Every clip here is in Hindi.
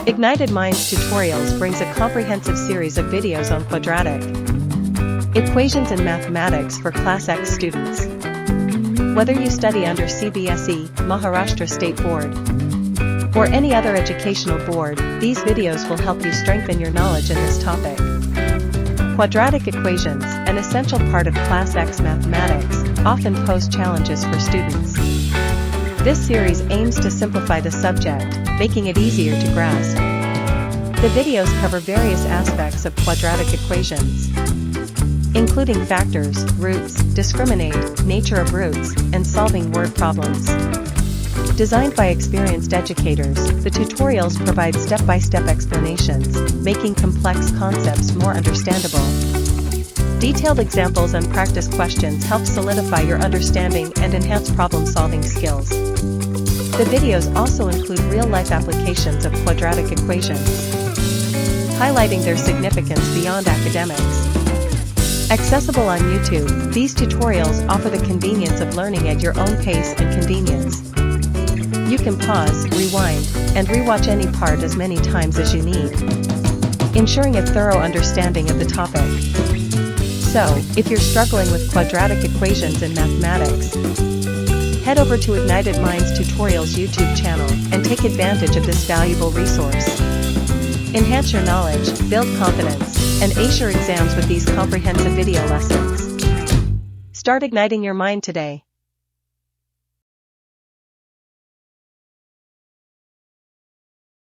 Ignited Minds Tutorials brings a comprehensive series of videos on quadratic equations and mathematics for Class X students. Whether you study under CBSE, Maharashtra State Board, or any other educational board, these videos will help you strengthen your knowledge in this topic. Quadratic equations, an essential part of Class X mathematics, often pose challenges for students. This series aims to simplify the subject, making it easier to grasp. The videos cover various aspects of quadratic equations, including factors, roots, discriminate, nature of roots, and solving word problems. Designed by experienced educators, the tutorials provide step-by-step explanations, making complex concepts more understandable. Detailed examples and practice questions help solidify your understanding and enhance problem-solving skills. The videos also include real-life applications of quadratic equations, highlighting their significance beyond academics. Accessible on YouTube, these tutorials offer the convenience of learning at your own pace and convenience. You can pause, rewind, and rewatch any part as many times as you need, ensuring a thorough understanding of the topic. So, if you're struggling with quadratic equations in mathematics, head over to Ignited Minds Tutorials YouTube channel and take advantage of this valuable resource. Enhance your knowledge, build confidence, and ace your exams with these comprehensive video lessons. Start igniting your mind today.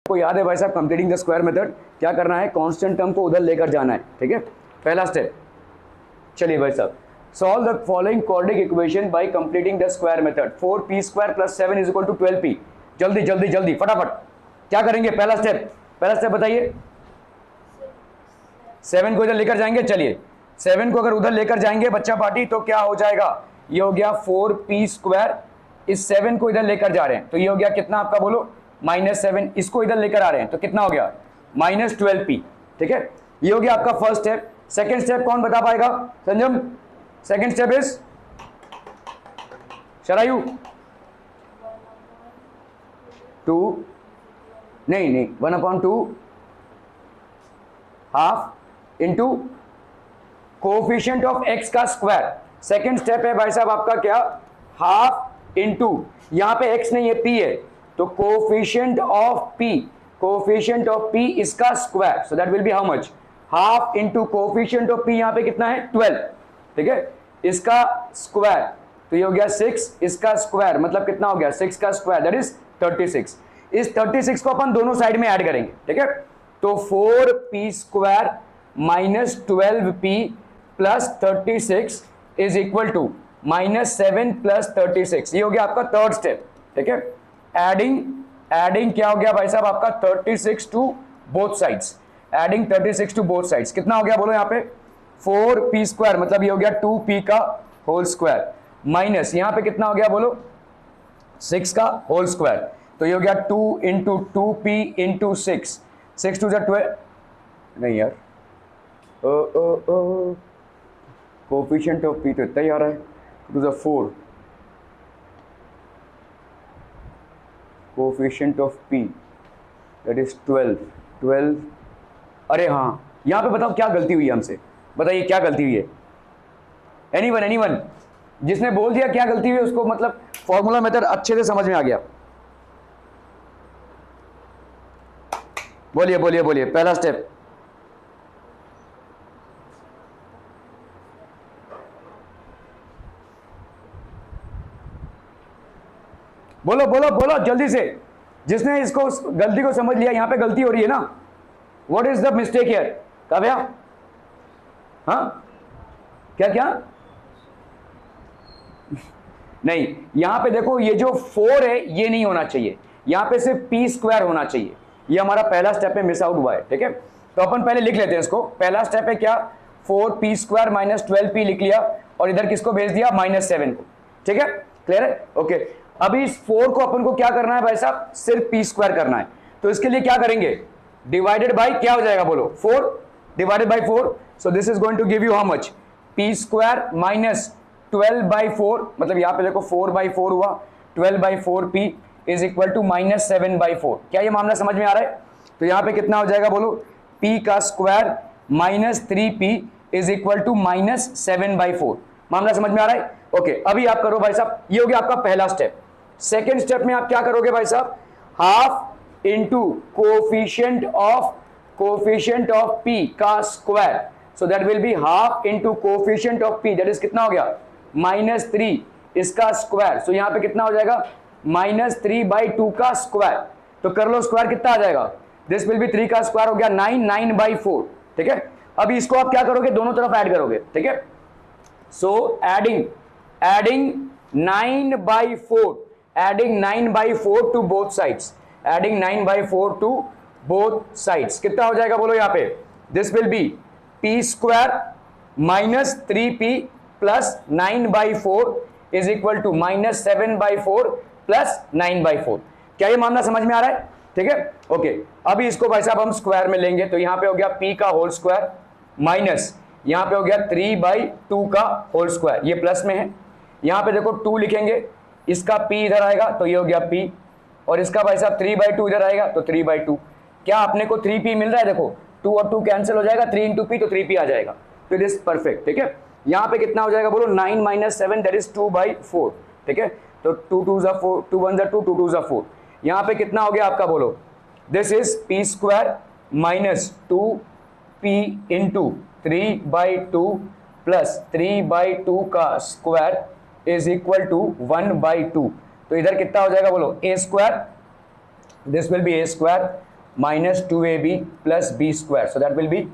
को याद है भाई साहब, कंप्लीटिंग द स्क्वायर मेथड क्या करना है, कांस्टेंट टर्म को उधर लेकर जाना है, ठीक है, पहला स्टेप। चलिए भाई साहब, solve the following quadratic equation by completing the square method. 4p² + 7 = 12p। जल्दी जल्दी जल्दी फटाफट क्या करेंगे, पहला स्टेप बताइए। 7 को इधर लेकर जाएंगे, चलिए 7 को अगर उधर लेकर जाएंगे बच्चा पार्टी तो क्या हो जाएगा, ये हो गया 4p²। इस 7 को इधर लेकर जा रहे हैं तो ये हो गया कितना आपका बोलो, -7। इसको इधर लेकर आ रहे हैं तो कितना हो गया, -12p, ठीक है। ये हो गया आपका फर्स्ट स्टेप। सेकंड स्टेप कौन बता पाएगा, संजम? सेकंड स्टेप इज शरायु 2 नहीं 1/2 half into coefficient of x का स्क्वायर। सेकंड स्टेप है भाई साहब आपका क्या, हाफ इंटू, यहां पे x नहीं है p है, तो कोएफिशिएंट ऑफ p इसका square, so that will be how much, half into coefficient of p, यहां पे कितना है 12, ठीक है, इसका स्क्वायर, तो ये हो गया 6, इसका स्क्वायर मतलब कितना हो गया, 6 का स्क्वायर दैट इज 36। इस 36 को अपन दोनों साइड में ऐड करेंगे, ठीक है, तो 4p² - 12p + 36 is equal to -7 + 36। ये हो गया आपका थर्ड स्टेप, ठीक है। एडिंग क्या हो गया भाई साहब आपका 36 to both sides, adding 36 to both sides कितना हो गया बोलो, यहाँ पे 4p² मतलब ये हो गया 2p का होल स्क्वायर, माइनस यहाँ पे कितना हो गया बोलो, 6 का होल स्क्वायर, तो ये हो गया 2 × 2p × 6, 6 2 12, नहीं यार कोएफिशिएंट ऑफ p तो इतना ही आ रहा है, 2 4, coefficient of p that is 12। अरे हाँ, यहाँ पे बताओ क्या गलती हुई है हमसे, बताइए क्या गलती हुई है, एनीवन जिसने बोल दिया क्या गलती हुई है उसको मतलब फॉर्मूला मेथड अच्छे से समझ में आ गया। बोलिए पहला स्टेप। बोलो जल्दी से, जिसने इसको गलती को समझ लिया, यहां पे गलती हो रही है ना, what is the mistake here, Kavya? हाँ क्या नहीं, यहां पे देखो ये जो 4 है ये नहीं होना चाहिए, यहां पे सिर्फ p² होना चाहिए, ये हमारा पहला स्टेप है, मिस आउट हुआ है, ठीक है। तो अपन पहले लिख लेते हैं इसको, पहला स्टेप है क्या, 4p² - 12p लिख लिया और इधर किसको भेज दिया, -7 को, ठीक है, क्लियर है, ओके। अभी इस 4 को अपन को क्या करना है भाई साहब, सिर्फ p² करना है, तो इसके लिए क्या करेंगे, डिवाइडेड बाय क्या हो जाएगा बोलो, 4 divided by 4, so this is going to give you how much, p² - 12/4, मतलब यहां पे देखो 4/4 हुआ, 12/4p इज इक्वल टू -7/4। क्या ये मामला समझ में आ रहा है? तो यहाँ पे कितना हो जाएगा बोलो, p का square minus 3p is equal to -7/4। मामला समझ में आ रहा है? ओके, अभी आप करो भाई साहब, ये हो गया आपका पहला स्टेप। सेकेंड स्टेप में आप क्या करोगे भाई साहब, half into coefficient of p का square, so that will be half into coefficient of p, that is कितना हो गया -3 इसका स्क्वायर, सो यहां पे कितना हो जाएगा -3/2 का स्क्वायर। तो कर लो स्क्वायर, कितना आ जाएगा, दिस विल बी 3 का स्क्वायर हो गया 9/4। ठीक है, अभी इसको आप क्या करोगे, दोनों तरफ ऐड करोगे। ठीक है, so adding 9/4 to both sides, कितना हो जाएगा बोलो यहाँ पे, this will be p square minus 3p plus 9/4 is equal to -7/4 plus 9/4। क्या ये मामला समझ में आ रहा है? ठीक है, ओके। अभी इसको भाई साहब हम स्क्वायर में लेंगे, तो यहां पे हो गया p का होल स्क्वायर माइनस यहां पे हो गया 3/2 का होल स्क्वायर, ये प्लस में है। यहां पे देखो 2 लिखेंगे, इसका p इधर आएगा तो ये हो गया p, और इसका भाई साहब 3/2 इधर आएगा तो 3/2। क्या अपने को 3p मिल रहा है, देखो 2 और 2 कैंसिल हो जाएगा, 3 इंटू p तो 3p आ जाएगा, तो इट इज परफेक्ट। ठीक है, यहाँ पे कितना हो जाएगा बोलो, 9 - 7 दैट इज 2/4। ठीक है, तो 2 2 ज़ा 4, 2 1 ज़ा 2, 2 2 ज़ा 4। यहाँ पे कितना हो गया आपका बोलो, this is p square minus 2p into 3/2 plus 3/2 का स्क्वायर इज इक्वल टू 1/2। तो इधर कितना हो जाएगा बोलो, a square, this will be a square minus 2ab plus b square, so that will be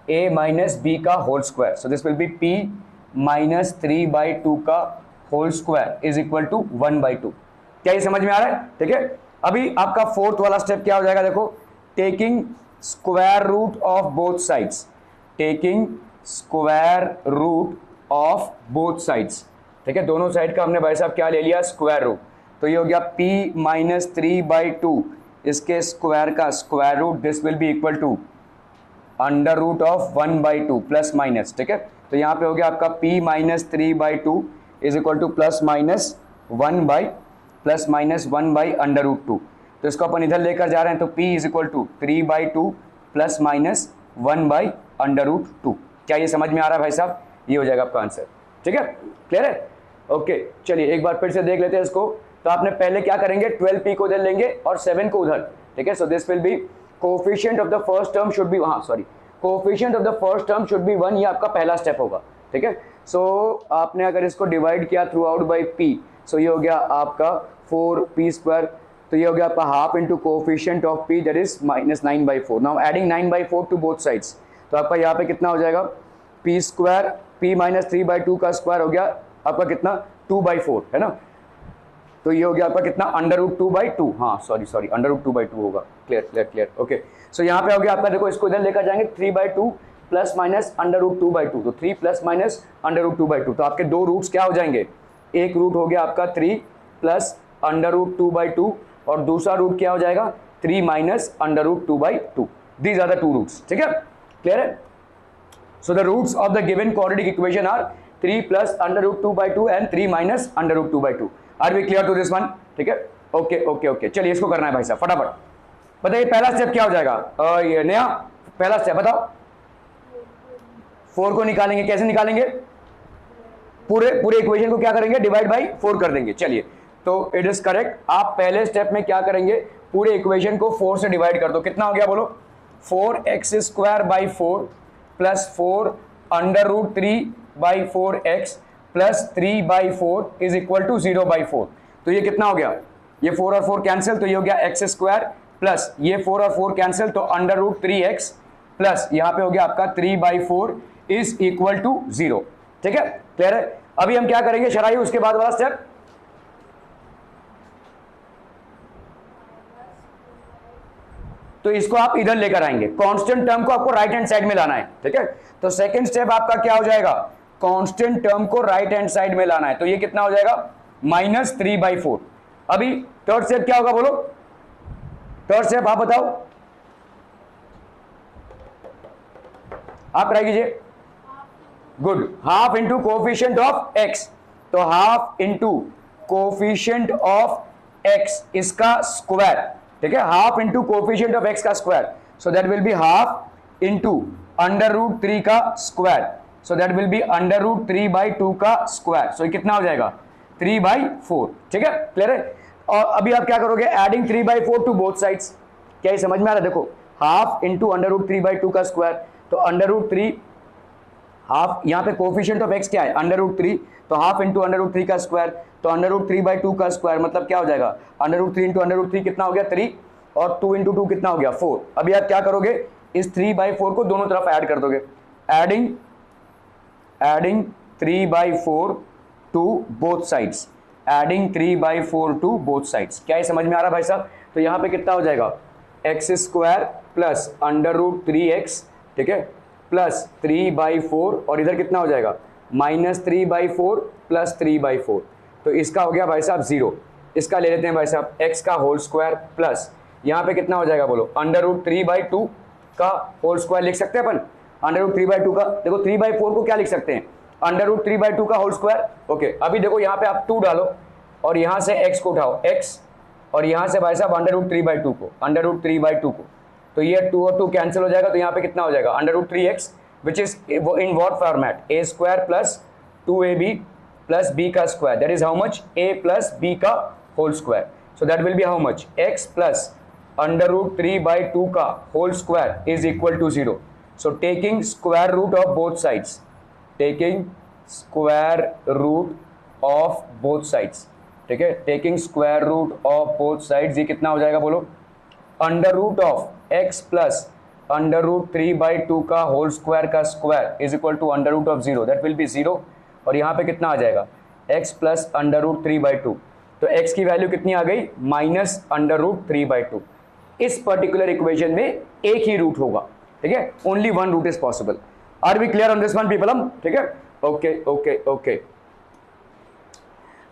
a minus b का whole square, so this will be p minus 3/2 का whole square is equal to 1/2। क्या ये समझ में आ रहा है? ठीक है, अभी आपका फोर्थ वाला स्टेप क्या हो जाएगा, देखो taking square root of both sides, ठीक है, दोनों साइड का हमने भाई साहब क्या ले लिया, स्क्वायर रूट। तो ये हो गया p माइनस 3/2 इसके स्क्वायर का square root, this will be equal to under root of 1/2 plus minus. ठीक है, तो यहाँ पे हो गया आपका p minus 3/2 is equal to plus minus 1/√2। तो इसको अपन इधर लेकर जा रहे हैं, तो p is equal to 3/2 plus minus 1/√2। क्या ये समझ में आ रहा है भाई साहब? ये हो जाएगा आपका आंसर। ठीक है, क्लियर है? ओके, चलिए एक बार फिर से देख लेते हैं इसको। तो आपने पहले क्या करेंगे, 12p को इधर लेंगे और 7 को उधर। ठीक है, सो this will B coefficient of the first term should be, coefficient of the first term should be 1, ये आपका पहला स्टेप होगा। ठीक है, सो आपने अगर इसको डिवाइड किया थ्रू आउट बाई p, सो ये हो गया आपका 4p स्क्वायर, तो ये हो गया आपका half into coefficient of p that is -9/4। Now adding 9/4 to both sides, तो आपका यहाँ पे कितना हो जाएगा, p स्क्वायर p माइनस 3/2 का स्क्वायर हो गया आपका कितना 2/4 है ना, तो ये हो गया आपका कितना √2/2, हाँ सॉरी √2/2 होगा। Clear okay. सो यहाँ पे हो गया आपका, देखो इसको इधर लेकर जाएंगे 3/2 प्लस माइनस √2/2, तो 3 प्लस माइनस √2/2, तो आपके दो रूट्स क्या हो जाएंगे, एक रूट हो गया आपका 3 प्लस √2/2 और दूसरा रूट क्या हो जाएगा 3 minus √2/2। These are the two roots. ठीक है, क्लियर है? So the roots of the given quadratic equation are 3 plus √2/2 and 3 minus √2/2। Are we clear to this one? ठीक है, ओके। चलिए इसको करना है भाई साहब फटाफट। बताइए पहला स्टेप क्या हो जाएगा, ये नया पहला स्टेप बताओ। 4 को निकालेंगे, कैसे निकालेंगे, पूरे इक्वेशन को क्या करेंगे, डिवाइड बाई 4 कर देंगे। चलिए, तो इट इज करेक्ट। आप पहले स्टेप में क्या करेंगे, पूरे इक्वेशन को 4 से डिवाइड कर दो। कितना हो गया बोलो, 4x² 4 plus 4 √3/4x plus 3/4 is equal to 0/4। तो ये कितना हो गया, ये 4 और 4 कैंसिल, तो ये हो गया x² प्लस ये 4 और 4 कैंसिल, तो √3x प्लस यहाँ पे हो गया आपका 3/4 इज इक्वल टू 0। ठीक है, क्लियर है? अभी हम क्या करेंगे शराई, उसके बाद वाला स्टेप, तो इसको आप इधर लेकर आएंगे, कांस्टेंट टर्म को आपको राइट हैंड साइड में लाना है। ठीक है, तो सेकंड स्टेप आपका क्या हो जाएगा, कांस्टेंट टर्म को राइट हैंड साइड में लाना है, तो ये कितना हो जाएगा -3/4। अभी थर्ड स्टेप क्या होगा बोलो, थर्ड स्टेप आप बताओ, आप ट्राई कीजिए। Good, half into coefficient of x, तो half into coefficient of x इसका स्क्वायर, ठीक है, half into coefficient of x का square, so that will be half into under root 3 का square, so that will be under root 3/2 का स्क्वायर, सो ये कितना हो जाएगा 3/4। ठीक है, क्लियर है। और अभी आप क्या करोगे, एडिंग 3/4 टू बोथ साइड्स। क्या ये समझ में आ रहा है? देखो हाफ इंटू अंडर रूट 3/2 का स्क्वायर, तो अंडर रूट 3 हाफ, यहाँ पे कोफिशिएंट ऑफ एक्स क्या है अंडर रूट 3, तो हाफ इंटू अंडर रूट 3 का स्क्वायर, तो अंडर रूट 3/2 का स्क्वायर मतलब क्या हो जाएगा under root 3 into under root 3 कितना हो गया 3, और 2 इंटू 2 कितना हो गया 4। अभी आप क्या करोगे, इस 3/4 को दोनों तरफ ऐड कर दोगे, adding 3/4 to both sides, adding 3/4 to both sides. क्या ये समझ में आ रहा है भाई साहब? तो यहाँ पे कितना हो जाएगा x square plus under root 3x, ठीक है, प्लस 3/4, और इधर कितना हो जाएगा -3/4 प्लस 3/4, तो इसका हो गया भाई साहब 0। इसका ले लेते हैं भाई साहब x का होल स्क्वायर प्लस यहाँ पे कितना हो जाएगा बोलो अंडर रूट 3/2 का होल स्क्वायर लिख सकते हैं अपन, अंडर रूट 3/2 का, देखो 3/4 को क्या लिख सकते हैं अंडर रूट 3/2 का होल स्क्वायर। ओके, अभी देखो यहाँ पे आप 2 डालो और यहाँ से x को उठाओ x, और यहाँ से भाई साहब अंडर रूट 3/2 को, अंडर रूट 3/2 को, तो ये 2 और 2 कैंसिल हो जाएगा, तो यहाँ पे कितना हो जाएगा under root 3x, which is in what format a square plus 2ab plus b का square, that is how much a plus b का whole square, so that will be how much x plus under root 3/2 का whole square is equal to 0। So taking square root of both sides, taking square root of both sides, ठीक है, taking square root of both sides, ये कितना हो जाएगा बोलो under root of x plus under root 3/2 का होल स्क्वायर का square is equal to under root of 0, that will be 0, और यहाँ पे कितना आ जाएगा x प्लस अंडर रूट 3/2, तो x की वैल्यू कितनी आ गई माइनस अंडर रूट 3/2। इस पर्टिकुलर इक्वेशन में एक ही रूट होगा, ठीक है, only one root is possible. Are we clear on this one people हम? ठीक है, ओके ओके ओके।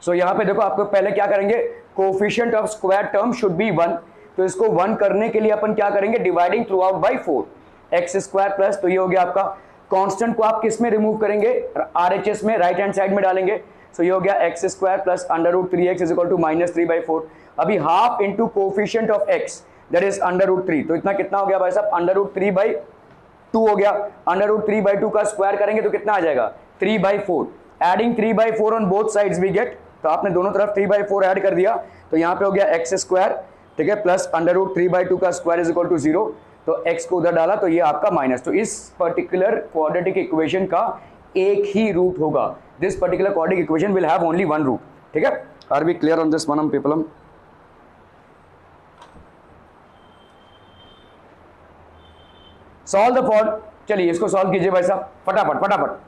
सो यहाँ पे देखो आपको पहले क्या करेंगे, coefficient of square term should be 1, तो इसको 1 करने के लिए अपन क्या करेंगे, dividing through out by 4, x square plus, तो ये हो गया आपका कांस्टेंट को आप किस में रिमूव करेंगे, RHS में, राइट हैंड साइड में डालेंगे, सो ये हो गया x square plus under root 3x is equal to -3/4। अभी half into coefficient of x that is under root 3, तो इतना कितना हो गया भाई साहब अंडर रूट 3/2 हो गया, अंडर रूट 3/2 का स्क्वायर करेंगे तो कितना आ जाएगा 3/4, adding 3/4 on both sides we get, तो आपने दोनों तरफ 3/4 ऐड कर दिया, तो यहाँ पे हो गया एक्स स्क्वायर, ठीक है, प्लस अंडर रूट 3/2 का स्क्वायर इज इक्वल टू 0, तो x को उधर डाला तो ये आपका माइनस, तो इस पर्टिकुलर क्वाड्रेटिक इक्वेशन का एक ही रूट होगा, this particular quadratic equation will have only one root. ठीक है, are we clear on this one people? हम सॉल्व द फॉर, चलिए इसको सॉल्व कीजिए भाई साहब फटाफट फटाफट।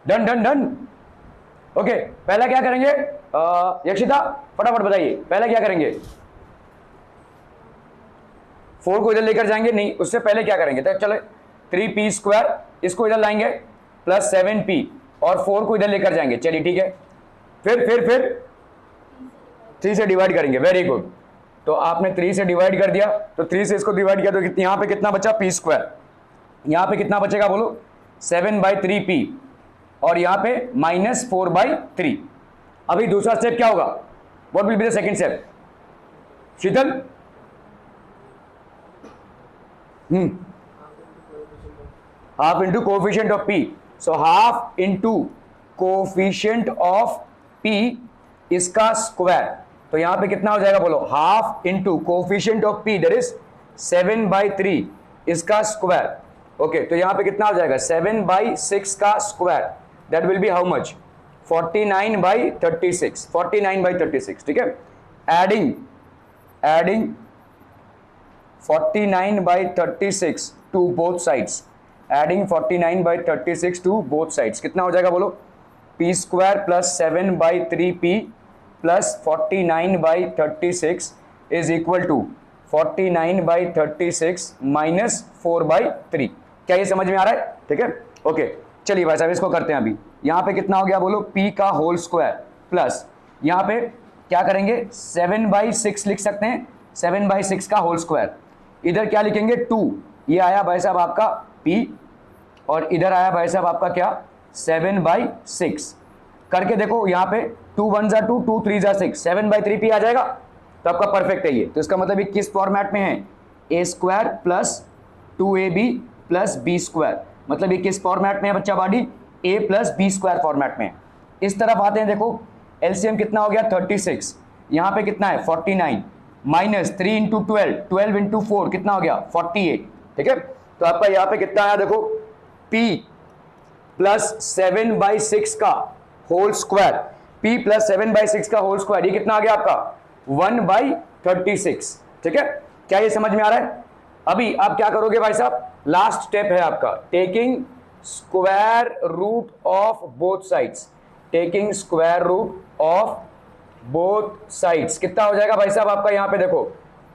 Done done done. ओके, पहला क्या करेंगे यक्षिता फटाफट बताइए, पहला क्या करेंगे? 4 को इधर लेकर जाएंगे, नहीं उससे पहले क्या करेंगे, तो चलो 3p स्क्वायर इसको इधर लाएंगे प्लस 7p और 4 को इधर लेकर जाएंगे, चलिए ठीक है, फिर 3 से डिवाइड करेंगे, वेरी गुड, तो आपने 3 से डिवाइड कर दिया, तो 3 से इसको डिवाइड किया तो यहाँ पे कितना बचा p स्क्वायर, यहाँ पे कितना बचेगा बोलो 7/3p, और यहाँ पे -4/3। अभी दूसरा स्टेप क्या होगा, what will be the second step Sheetal? Half into coefficient of p, so half into coefficient of p इसका स्क्वायर, तो यहां पे कितना हो जाएगा बोलो, half into coefficient of p that is 7/3 इसका स्क्वायर। ओके, तो यहां पे कितना हो जाएगा 7/6 का square, that will be how much 49/36, 49/36, ठीक है। Adding 49/36 to both sides, adding 49/36 to both sides कितना हो जाएगा बोलो, p square plus 7/3p plus 49/36 is equal to 49/36 minus 4/3। क्या ये समझ में आ रहा है? ठीक है, ओके। चलिए भाई साहब इसको करते हैं अभी। यहाँ पे कितना हो गया बोलो, p का होल स्क्वायर प्लस यहाँ पे क्या करेंगे 7/6 लिख सकते हैं, 7/6 का होल स्क्वायर, इधर क्या लिखेंगे 2, ये आया भाई साहब आपका p और इधर आया भाई साहब आपका क्या 7/6 करके देखो, यहाँ पे 2 1 जा 2, 2 3 जा 6, 7/3p आ जाएगा, तो आपका परफेक्ट है ये। तो इसका मतलब ये किस फॉर्मेट में है, a square plus 2ab plus b square, मतलब ये किस फॉर्मेट में है बच्चा body, a plus b square format में। इस तरफ आते हैं, देखो एलसीएम कितना हो गया 36, यहाँ पे कितना है 49 माइनस 3 इंटू 12, 12 इंटू 4 कितना हो गया 48, ठीक है। तो आपका यहाँ पे कितना आया देखो, p प्लस 7/6 का होल स्क्वायर, p प्लस 7/6 का होल स्क्वायर, ये कितना आ गया आपका 1/36, ठीक है। क्या ये समझ में आ रहा है? अभी आप क्या करोगे भाई साहब, लास्ट स्टेप है आपका taking square root of both sides, taking square root of both sides कितना हो जाएगा भाई साहब आपका, यहाँ पे देखो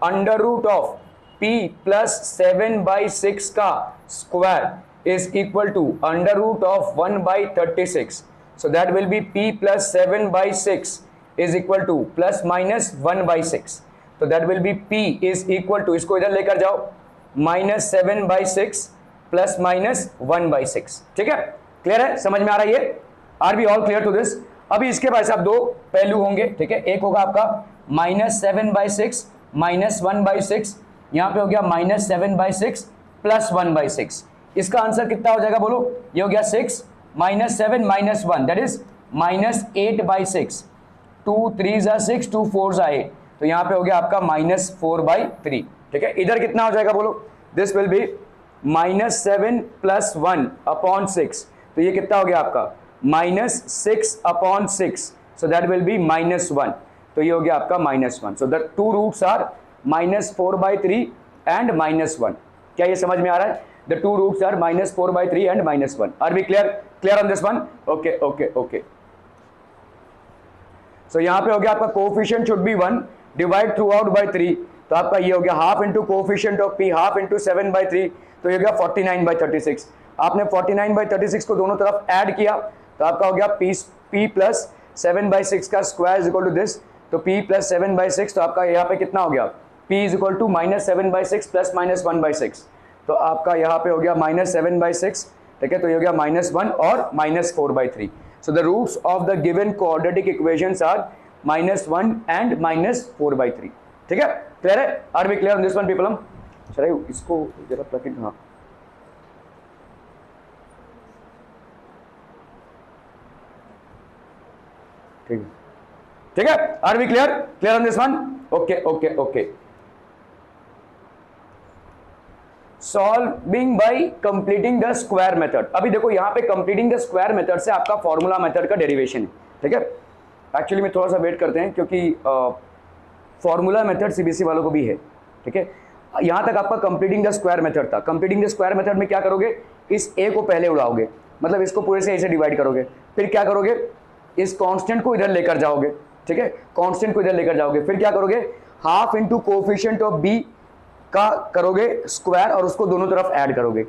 under root of p plus 7/6 का square is equal to under root of 1/36, so that will be p plus 7/6 is equal to plus minus 1/6, तो that will be p is equal to, इसको इधर लेकर जाओ माइनस 7/6 प्लस माइनस 1/6, ठीक है। क्लियर है, समझ में आ रहा है ये? Are be all clear to this? अभी इसके भाई साहब दो पहलू होंगे, ठीक है। एक होगा आपका माइनस 7/6 माइनस 1/6, यहाँ पे हो गया माइनस 7/6 प्लस 1/6, इसका आंसर कितना हो जाएगा बोलो, ये हो गया 6 minus 7 minus 1 that is minus 8/6, 2 3 जा 6, 2 4 जा 8, तो यहाँ पे हो गया आपका माइनस 4/3, ठीक है। इधर कितना हो जाएगा बोलो, this will be minus 7 plus 1 upon 6, तो ये कितना हो गया आपका minus 6 upon 6, so that will be minus 1, तो ये हो गया आपका minus 1, so the two roots are minus 4/3 and minus 1। क्या ये समझ में आ रहा है? The two roots are minus 4/3 and minus 1. Are we clear? Clear on this one? Okay, okay, okay. So यहाँ पे हो गया आपका coefficient should be 1, divide throughout by 3, तो आपका ये हो गया half into coefficient of p, half into 7/3, तो ये हो गया 49/36। आपने 49/36 को दोनों तरफ ऐड किया, तो आपका हो गया p प्लस 7/6 का square is equal to this, तो p प्लस 7/6, तो आपका यहाँ पे कितना हो गया p is equal to minus 7/6 plus minus 1/6, तो आपका यहाँ पे हो गया माइनस 7/6, ठीक है। तो ये हो गया माइनस 1 और minus 4/3, so the roots of the given quadratic equations are minus 1 and minus 4/3, ठीक है। क्लियर है? Are we clear on this one people? चलिए इसको जरा प्लग, हाँ ठीक है, ठीक है। Are we clear? Clear on this one? Okay okay okay. Solving by completing the square method, अभी देखो यहाँ पे कंप्लीटिंग द स्क्वायर मेथड से आपका फॉर्मूला मेथड का डेरिवेशन है, ठीक है। एक्चुअली में थोड़ा सा वेट करते हैं क्योंकि फॉर्मूला मेथड सीबीएसई वालों को भी है, ठीक है। यहाँ तक आपका कंप्लीटिंग द स्क्वायर मेथड था। कंप्लीटिंग द स्क्वायर मेथड में क्या करोगे, इस ए को पहले उड़ाओगे, मतलब इसको पूरे से ए से डिवाइड करोगे, फिर क्या करोगे इस कांस्टेंट को इधर लेकर जाओगे, ठीक है, कांस्टेंट को इधर लेकर जाओगे, फिर क्या करोगे half into coefficient of b का करोगे स्क्वायर और उसको दोनों तरफ ऐड करोगे,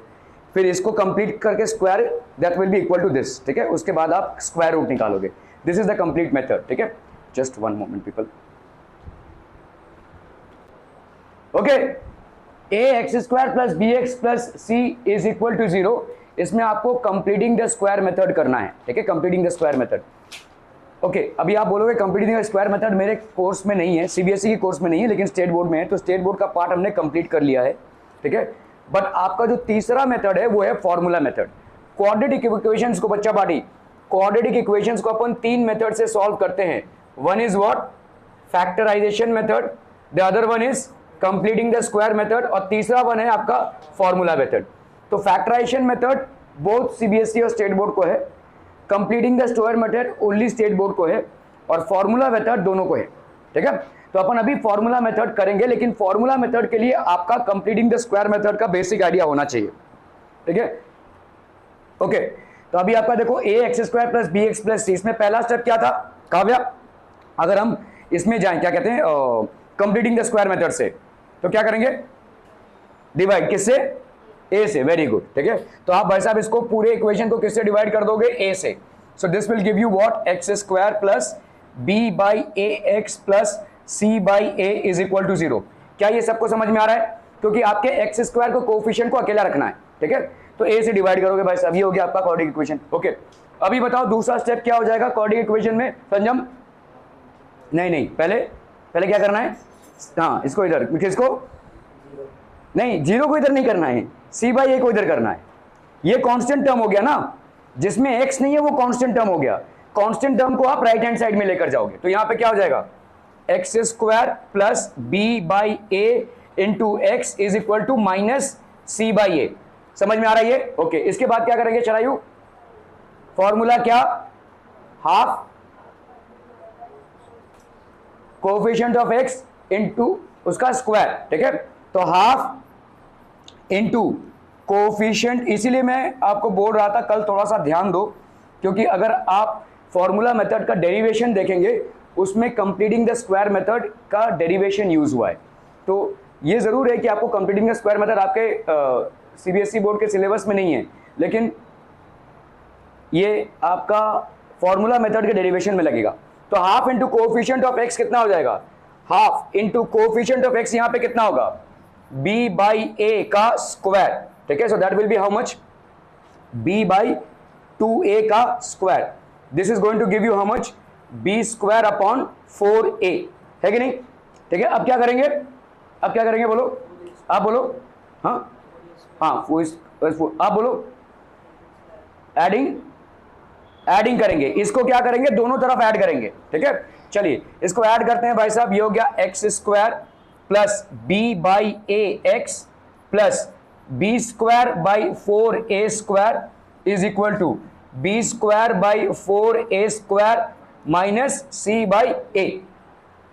फिर इसको कंप्लीट करके square that will be equal to this, ठीक है। उसके बाद आप स्क्वायर रूट निकालोगे, this is the complete method, ठीक है। Just one moment people, okay. A x square plus b x plus c is equal to 0, इसमें आपको कंप्लीटिंग द स्क्वायर मेथड करना है, ठीक है, completing the square method. Okay अभी आप बोलोगे कंप्लीटिंग द स्क्वायर मेथड मेरे कोर्स में नहीं है, सीबीएसई की कोर्स में नहीं है, लेकिन स्टेट बोर्ड में है, तो स्टेट बोर्ड का पार्ट हमने कंप्लीट कर लिया है, ठीक है। बट आपका जो तीसरा मेथड है वो है फॉर्मूला मेथड। क्वाड्रेटिक इक्वेशंस को बच्चा पार्टी, क्वाड्रेटिक इक्वेशंस को अपन 3 मेथड से सॉल्व करते हैं, one is what, factorization method, the other one is completing the square method, और तीसरा वन है आपका फॉर्मूला मेथड। तो फैक्टराइजेशन मेथड बोथ सीबीएसई और स्टेट बोर्ड को है, completing the square method only state board को है, और फॉर्मूला मेथड दोनों को है। ठीक है, तो अपन अभी फॉर्मूला मेथड करेंगे, लेकिन फॉर्मूला मेथड के लिए आपका कंप्लीटिंग द स्क्वायर मेथड का बेसिक आइडिया होना चाहिए। ठीक है, ओके। तो अभी आपका देखो a x square plus b x plus c, इसमें पहला स्टेप क्या था काव्या? अगर हम इसमें जाएं, क्या कहते हैं, कंप्लीटिंग द स्क्वायर मेथड से, तो क्या करेंगे? डिवाइड किससे? ए से। Very good. ठीक है, तो आप भाई साहब इसको पूरे इक्वेशन को किससे डिवाइड कर दोगे? ए से। So this will give you what, x square plus b by a x plus c by a is equal to 0। क्या ये सबको समझ में आ रहा है? क्योंकि आपके एक्स स्क्वायर को कोफिशिएंट को अकेला रखना है। ठीक है, तो ए से डिवाइड करोगे भाई साहब, ये हो गया आपका क्वाड्रेटिक इक्वेशन। ओके, अभी बताओ दूसरा स्टेप क्या हो जाएगा क्वाड्रेटिक इक्वेशन में संजम? नहीं, पहले क्या करना है? हाँ, इसको इधर, किसको? नहीं, 0 को इधर नहीं करना है, सी बाई ए को इधर करना है। ये कांस्टेंट टर्म हो गया ना, जिसमें एक्स नहीं है वो कांस्टेंट टर्म हो गया। कांस्टेंट टर्म को आप राइट हैंड साइड में लेकर जाओगे, तो यहां पे क्या हो जाएगा? X square plus b by a into x is equal to minus c by a. समझ में आ रहा है ये? ओके, इसके बाद क्या करेंगे चलायू? फॉर्मूला क्या? Half coefficient of x into उसका स्क्वायर। ठीक है, तो हाफ इंटू कोएफिशिएंट, इसीलिए मैं आपको बोल रहा था कल थोड़ा सा ध्यान दो, क्योंकि अगर आप फॉर्मूला मेथड का डेरिवेशन देखेंगे उसमें कंप्लीटिंग द स्क्वायर मेथड का डेरिवेशन यूज हुआ है। तो ये जरूर है कि आपको कंप्लीटिंग द स्क्वायर मेथड आपके सीबीएसई बोर्ड के सिलेबस में नहीं है, लेकिन ये आपका फॉर्मूला मेथड के डेरिवेशन में लगेगा। तो half into coefficient of x कितना हो जाएगा? Half into coefficient of x यहां पे कितना होगा? b बाई ए का स्क्वायर। ठीक है, so that will be how much? b by 2a का square. This is going to give you how much? b square upon 4a, है कि नहीं? ठीक है, अब क्या करेंगे? बोलो, आप बोलो। हाँ, आप बोलो। एडिंग करेंगे, इसको क्या करेंगे? दोनों तरफ ऐड करेंगे। ठीक है, चलिए इसको ऐड करते हैं भाई साहब। ये हो गया x square plus b by a x plus b square by 4a square is equal to b square by 4a square minus c by a.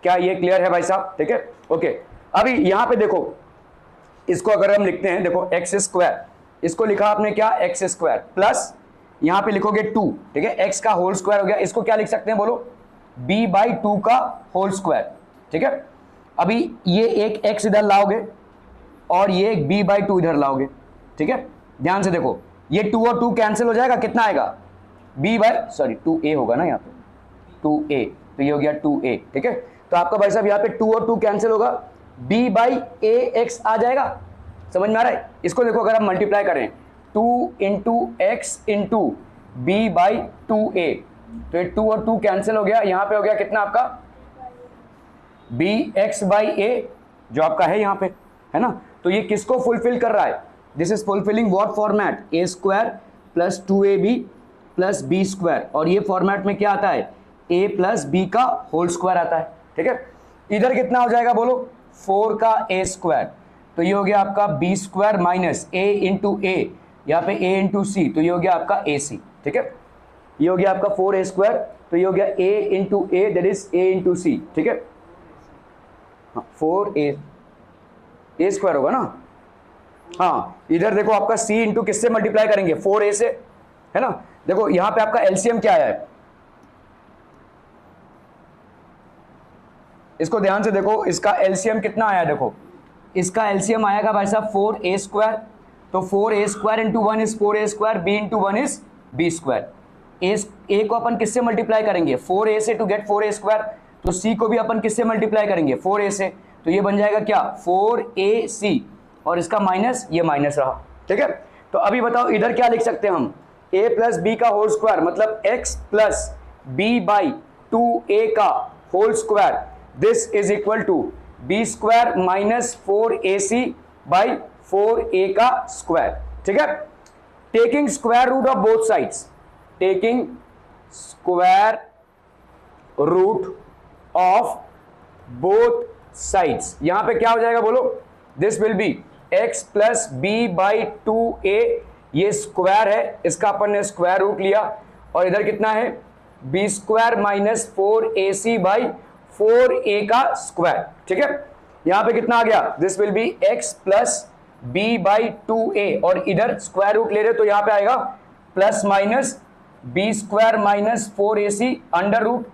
क्या ये क्लियर है भाई साहब? ठीक है, ओके। अभी यहां पे देखो, इसको अगर हम लिखते हैं, देखो एक्स स्क्वायर, इसको लिखा आपने क्या? एक्स स्क्वायर प्लस यहां पे लिखोगे 2। ठीक है, एक्स का होल स्क्वायर हो गया। इसको क्या लिख सकते हैं बोलो? b बाई 2 का होल स्क्वायर। ठीक है, अभी ये एक x इधर लाओगे और ये एक b बाई 2 इधर लाओगे। ठीक है, ध्यान से देखो, ये 2 और 2 कैंसिल हो जाएगा, कितना आएगा? 2a होगा ना यहाँ पे, 2a, तो ये हो गया 2a। ठीक है, तो आपका भाई साहब यहाँ पे 2 और 2 कैंसिल होगा, b बाई a x आ जाएगा। समझ में आ रहा है? इसको देखो, अगर हम मल्टीप्लाई करें 2 into x into b by 2a, तो ये 2 और 2 कैंसिल हो गया, यहां पे हो गया कितना आपका? बी एक्स बाई ए, जो आपका है यहां पे, है ना? तो ये किसको फुलफिल कर रहा है? This is fulfilling what format? A square plus 2ab plus b square, और ये फॉर्मेट में क्या आता है? a प्लस बी का होल स्क्वायर आता है। ठीक है, इधर कितना हो जाएगा बोलो? 4 का a स्क्वायर, तो ये हो गया आपका b square minus a into a, यहाँ पे a इंटू सी, तो ये हो गया आपका ac। ठीक है, ये हो गया आपका 4a स्क्वायर, तो ये हो गया a into a, that is a into सी। ठीक है, हाँ, 4a स्क्वायर होगा ना? हाँ, इधर देखो आपका c इंटू किससे मल्टीप्लाई करेंगे? 4a से, है ना? देखो यहां पे आपका एलसीएम क्या आया है, इसको ध्यान से देखो, इसका एलसीएम कितना आया? देखो इसका एलसीएम आएगा भाई साहब 4a स्क्वायर, तो 4a square into 1 is 4a square, b into 1 is b square. A को अपन किससे मल्टीप्लाई करेंगे? 4a से टू गेट 4a स्क्वायर, तो c को भी अपन किससे मल्टीप्लाई करेंगे? 4a से, तो ये बन जाएगा क्या? 4ac, और इसका माइनस, ये माइनस रहा। ठीक है, तो अभी बताओ इधर क्या लिख सकते हैं हम? a प्लस बी का होल स्क्वायर, मतलब x plus b by 2a का whole square, this is equal to b square minus 4ac by 4a का स्क्वायर। ठीक है, taking square root of both sides, taking square root of both sides. यहां पे क्या हो जाएगा बोलो, this will be x plus b by 2a, ये स्क्वायर है, इसका अपन ने स्क्वायर रूट लिया, और इधर कितना है B square minus 4ac by 4a का स्क्वायर। ठीक है, यहां पे कितना आ गया, this will be x plus b by 2a, और इधर स्क्वायर रूट ले रहे तो यहां पे आएगा plus minus b square minus 4ac under root,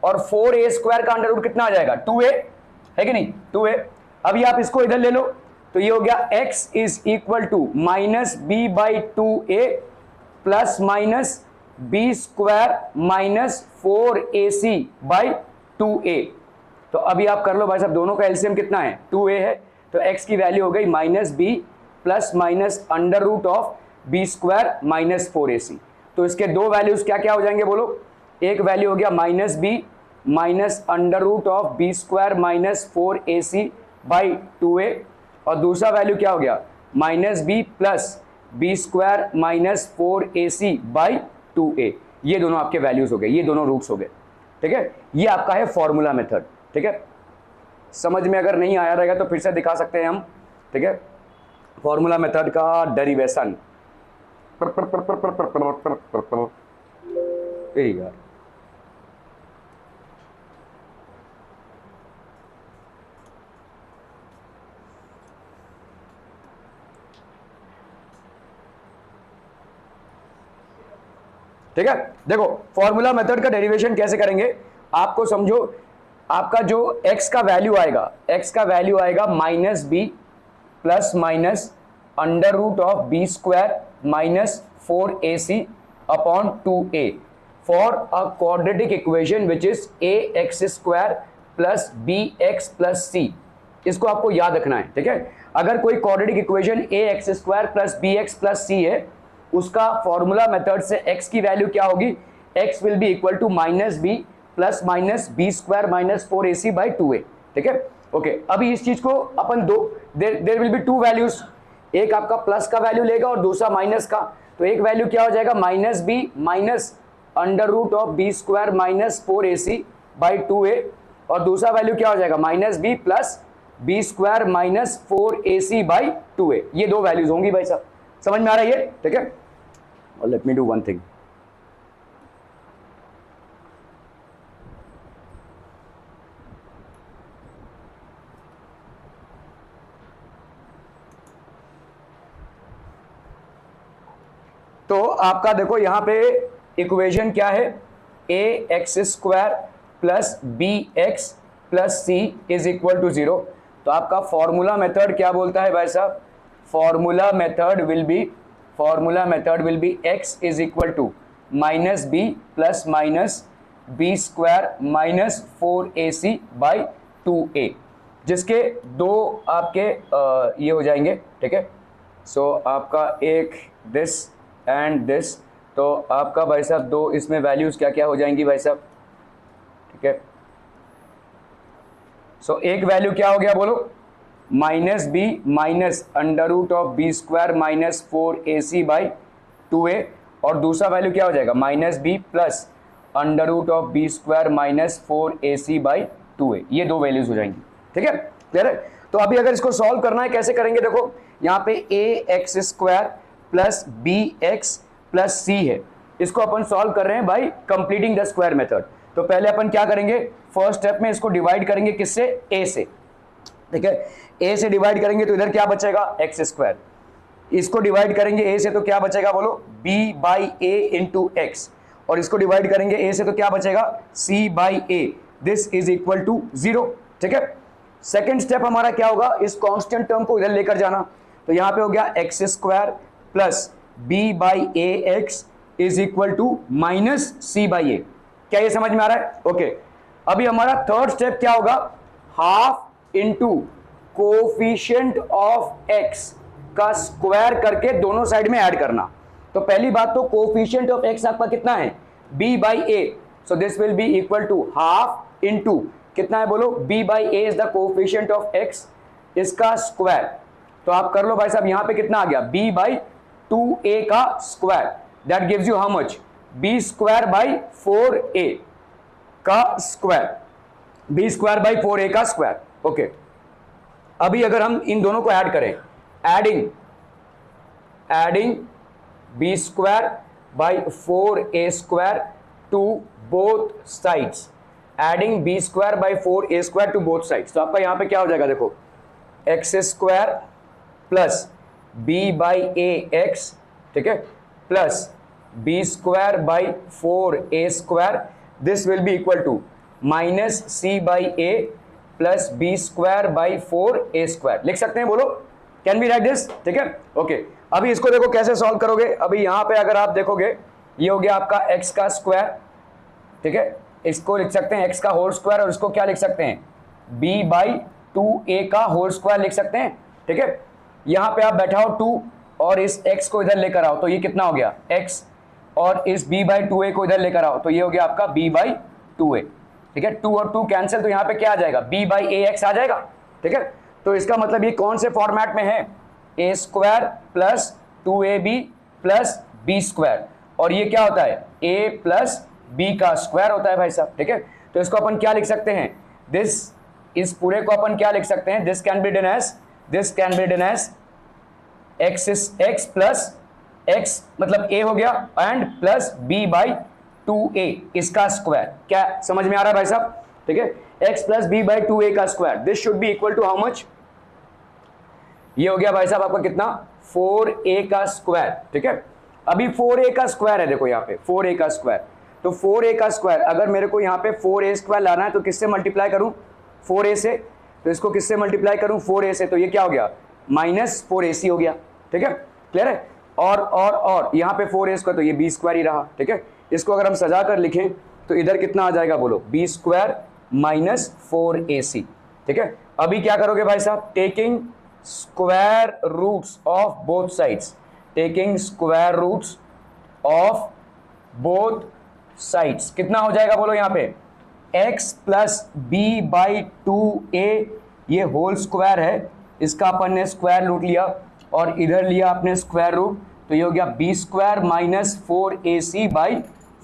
और 4a स्क्वायर का अंडर रूट कितना आ जाएगा 2a, है कि नहीं 2a। अभी आप इसको इधर ले लो तो ये हो गया x is equal to minus b by 2a plus minus b square minus 4ac by 2a। तो अभी आप कर लो भाई साहब, दोनों का एलसीएम कितना है 2a है, तो x की वैल्यू हो गई minus b plus minus under root of b square minus 4ac। तो इसके दो वैल्यूज क्या क्या हो जाएंगे बोलो, एक वैल्यू हो गया minus b minus under root of b square minus 4ac by 2a, और दूसरा वैल्यू क्या हो गया minus b plus b square minus 4ac by 2a। ये दोनों आपके वैल्यूज हो गए, ये दोनों रूट्स हो गए। ठीक है, ये आपका है फॉर्मूला मेथड। ठीक है, समझ में अगर नहीं आया रहेगा तो फिर से दिखा सकते हैं हम। ठीक है, फॉर्मूला मेथड का डेरिवेशन यार, ठीक है, देखो फॉर्मूला मेथड का डेरिवेशन कैसे करेंगे आपको समझो। आपका जो x का वैल्यू आएगा, x का वैल्यू आएगा minus b plus minus under root of b square minus 4ac upon 2a for a quadratic equation which is ax square plus bx plus c। इसको आपको याद रखना है। ठीक है, अगर कोई quadratic equation ax square plus bx plus c है, उसका फॉर्मूला मेथड से x की वैल्यू क्या होगी, x will be equal to minus b plus minus b square minus 4ac by 2a। ठीक है, ओके। अभी इस चीज को अपन दो, there will be to values, एक आपका प्लस का वैल्यू लेगा और दूसरा माइनस का। तो एक वैल्यू क्या हो जाएगा minus b minus under root of b square minus 4ac by 2a, और दूसरा वैल्यू क्या हो जाएगा minus b plus b square minus 4ac by 2a। ये दो वैल्यूज होंगी भाई साहब, समझ में आ रहा है ये। ठीक है, और let me do one thing, तो आपका देखो यहां पे इक्वेशन क्या है, a x square plus b x plus c is equal to 0। तो आपका फॉर्मूला मेथड क्या बोलता है भाई साहब, formula method will be x is equal to minus b plus minus b square minus 4ac by 2a, जिसके दो आपके ये हो जाएंगे। ठीक है, सो आपका एक दिस एंड दिस, तो आपका भाई साहब दो इसमें वैल्यूज क्या क्या हो जाएंगी भाई साहब। ठीक है, सो एक वैल्यू क्या हो गया बोलो, minus b minus under root of b square minus 4ac by 2a, और दूसरा वैल्यू क्या हो जाएगा minus b plus under root of b square minus 4ac by 2a। ये दो वैल्यूज हो जाएंगी। ठीक है, क्लियर है। तो अभी अगर इसको सॉल्व करना है कैसे करेंगे, देखो यहाँ पे a x square plus b x plus c है, इसको अपन सॉल्व कर रहे हैं by completing the square method. तो पहले अपन क्या करेंगे, फर्स्ट स्टेप में इसको डिवाइड करेंगे किससे, ए से। ठीक है, ए से डिवाइड करेंगे तो इधर क्या बचेगा एक्स स्क्वायर, इसको डिवाइड करेंगे ए से तो क्या बचेगा बोलो b by a into x, और इसको डिवाइड करेंगे ए से तो क्या बचेगा c by a, this is equal to 0। ठीक है, सेकेंड स्टेप हमारा क्या होगा, इस कांस्टेंट टर्म को इधर लेकर जाना। तो यहां पे हो गया x square plus b by a x is equal to minus c by a. क्या ये समझ में आ रहा है, ओके। अभी हमारा थर्ड स्टेप क्या होगा, half into coefficient of x का स्क्वायर करके दोनों साइड में ऐड करना। तो पहली बात तो कोफिशिएंट ऑफ एक्स आपका कितना है b by a, so this will be equal to half into कितना है बोलो b by a is the coefficient of x, इसका स्क्वायर। तो आप कर लो भाई साहब, यहां पे कितना आ गया b बाई 2a का square, that gives you how much b square by 4a का square. B square by 4a का स्क्वायर। ओके, अभी अगर हम इन दोनों को ऐड करें, adding b square by 4a square to both sides, adding b square by 4a square to both sides, तो आपका यहां पे क्या हो जाएगा, देखो x square plus b by a x, ठीक है, plus b square by 4a square, this will be equal to minus c by a plus b square by 4a square. लिख सकते हैं, बोलो, कैन बी राइट दिस, ठीक है। ओके, अभी इसको देखो कैसे सॉल्व करोगे। अभी यहां पे अगर आप देखोगे, ये हो गया आपका x का स्क्वायर, ठीक है, इसको लिख सकते हैं x का होल स्क्वायर, और इसको क्या लिख सकते हैं, b बाई 2a का होल स्क्वायर लिख सकते हैं, ठीक है। यहां पे आप बैठाओ 2 और इस x को इधर लेकर आओ, तो ये कितना हो गया x, और इस b बाई 2a को इधर लेकर आओ, तो ये हो गया आपका b बाई 2a, ठीक है। 2 और 2 कैंसिल, तो यहां पे क्या आ जाएगा, b बाई ए एक्स आ जाएगा, ठीक है। तो इसका मतलब ये कौन से फॉर्मेट में है, a square plus 2ab plus b square, और ये क्या होता है, a प्लस बी का स्क्वायर होता है भाई साहब, ठीक है। तो इसको अपन क्या लिख सकते हैं, दिस, इस पूरे को अपन क्या लिख सकते हैं, this can be done as x plus x मतलब a हो गया, and plus b by 2a इसका स्क्वायर। क्या समझ में आ रहा है भाई साहब, ठीक है, x plus b by 2a का square, this should be equal to how much, ये हो गया भाई साहब आपका कितना, 4a का स्क्वायर, ठीक है। अभी 4a का स्क्वायर है, देखो यहाँ पे 4a का स्क्वायर, तो 4a का स्क्वायर अगर मेरे को यहाँ पे 4a स्क्वायर लाना है तो किससे मल्टीप्लाई करूं, 4a से, तो इसको किससे मल्टीप्लाई करूं, 4a से, तो ये क्या हो गया, माइनस 4ac हो गया, ठीक है, क्लियर है। और यहाँ पे 4a स्क्वायर, तो ये b स्क्वायर ही रहा, ठीक है। इसको अगर हम सजा कर लिखें तो इधर कितना आ जाएगा, बोलो, b स्क्वायर माइनस 4ac, ठीक है। अभी क्या करोगे भाई साहब, taking square roots of both sides, taking square roots of both sides, कितना हो जाएगा, बोलो यहाँ पे x plus b by 2a, ये होल स्क्वायर है, इसका अपन ने स्क्वायर रूट लिया और इधर लिया आपने स्क्वायर रूट, तो ये हो गया B square minus 4ac by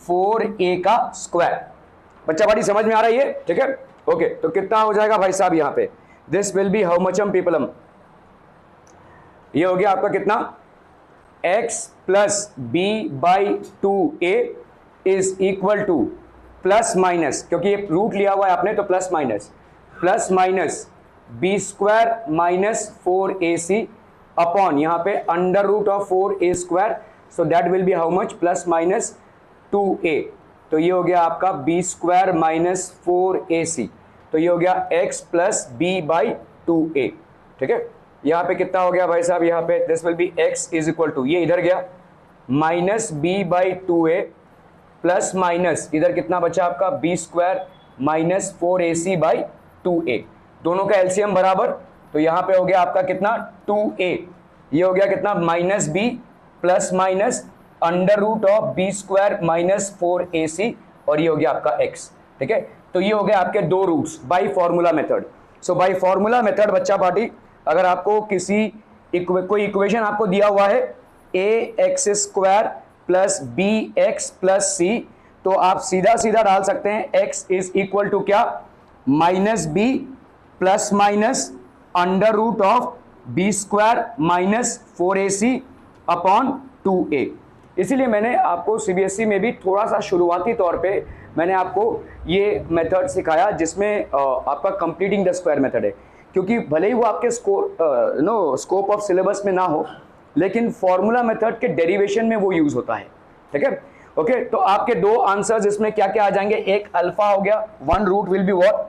4a का स्क्वायर। बच्चा बाड़ी समझ में आ रहा है ये, ठीक है। ओके, तो कितना हो जाएगा भाई साहब यहाँ पे, this will be how much people, ये हो गया आपका कितना, x plus b by 2a is equal to plus minus, क्योंकि ये रूट लिया हुआ है आपने, तो plus minus b square minus 4ac upon यहाँ पे under root of 4a square, so that will be how much, plus minus 2a, तो ये हो गया आपका बी स्क्वायर माइनस 4ac, तो ये हो गया x plus b by 2a, ठीक है। यहाँ पे कितना हो गया भाई साहब, यहाँ पे this will be x is equal to, ये इधर गया minus b by 2a plus minus इधर कितना बचा आपका, b square minus 4ac by 2a, दोनों का एलसीएम बराबर, तो यहाँ पे हो गया आपका कितना, 2a, ये हो गया कितना, minus b plus minus under root of b square minus 4ac, और ये हो गया आपका x, ठीक है। तो ये हो गया आपके दो roots by formula method. So by formula method बच्चा पार्टी, अगर आपको किसी कोई इक्वेशन आपको दिया हुआ है ax square plus b x plus c, तो आप सीधा सीधा डाल सकते हैं x इज इक्वल टू क्या, minus b plus minus under root of b square minus 4ac upon 2a। इसीलिए मैंने आपको सीबीएसई में भी थोड़ा सा शुरुआती तौर पे मैंने आपको ये मेथड सिखाया, जिसमें आपका कंप्लीटिंग द स्क्वायर मेथड है, क्योंकि भले ही वो आपके स्कोप ऑफ सिलेबस में ना हो, लेकिन फॉर्मूला मेथड के डेरिवेशन में वो यूज होता है, ठीक है। ओके, तो आपके दो आंसर्स इसमें क्या क्या आ जाएंगे, एक अल्फा हो गया, one root will be what,